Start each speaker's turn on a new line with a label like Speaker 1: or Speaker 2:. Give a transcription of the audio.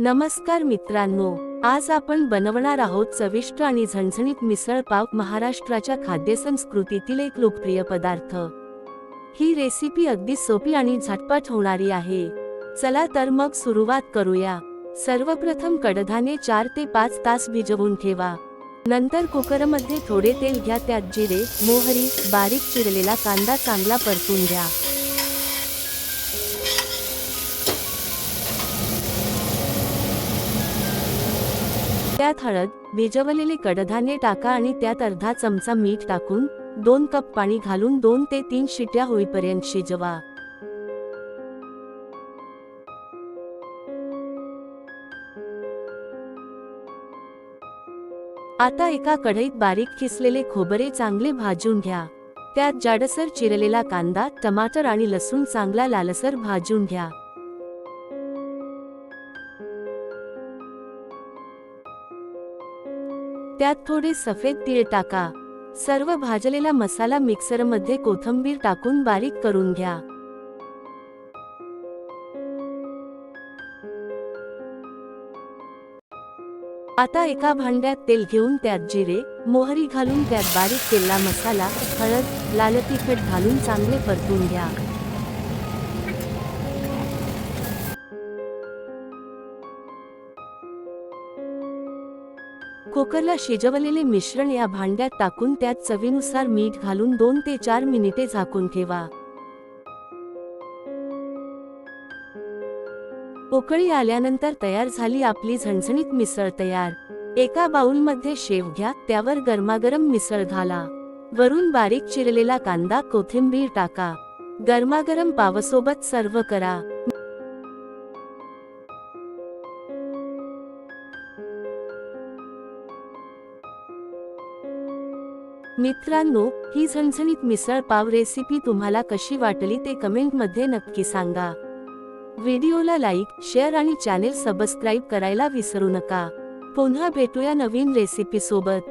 Speaker 1: नमस्कार मित्रांनो, आज आपण बनवणार आहोत चविष्ट आणि झणझणीत मिसळ पाव, महाराष्ट्राच्या खाद्यसंस्कृतीतील एक लोकप्रिय पदार्थ। ही रेसिपी अगदी सोपी आणि झटपट होणारी आहे। चला तर मग सुरुवात करूया। सर्वप्रथम कडधान्ये 4 ते 5 तास भिजवून ठेवा। नंतर कुकरमध्ये थोडे तेल घ्या, त्यात जिरे, मोहरी, बारीक चिरलेला कांदा चांगला परतून घ्या। त्यात हळद, भिजवलेले कडधान्ये टाका आणि त्यात अर्धा चमचा मीठ टाकून 2 कप पाणी घालून 2 ते 3 शिट्या होईपर्यंत शिजवा। आता एका कढईत बारीक किसलेले खोबरे चांगले भाजून घ्या। त्यात जाडसर चिरलेला कांदा, टमाटर आणि लसूण चांगला लालसर भाजून घ्या। त्यात थोडे सफेद तीळ टाका। सर्व भाजलेला मसाला मिक्सरमध्ये कोथिंबीर टाकून बारीक करून घ्या। आता एका भांड्यात तेल घेऊन त्यात जिरे, मोहरी घालून त्यात बारीक केलेला मसाला, हळद, लाल तिखट घालून चांगले परतून घ्या। कुकरला शिजवलेले मिश्रण या भांड्यात टाकून त्यात चवीनुसार मीठ घालून 2 ते 4 मिनिटे झाकून ठेवा। उकळी आल्यानंतर तयार झाली आपली झणझणीत मिसळ तयार। एका बाउलमध्ये शेव घ्या, त्यावर गरमागरम मिसळ घाला। वरून बारीक चिरलेला कांदा, कोथिंबीर टाका। गरमागरम पावासोबत सर्व्ह करा। मित्रांनो, ही झणझणीत मिसळ पाव रेसिपी तुम्हाला कशी वाटली ते कमेंटमध्ये नक्की सांगा। व्हिडिओला लाईक, शेअर आणि चॅनेल सबस्क्राईब करायला विसरू नका। पुन्हा भेटूया नवीन रेसिपी सोबत।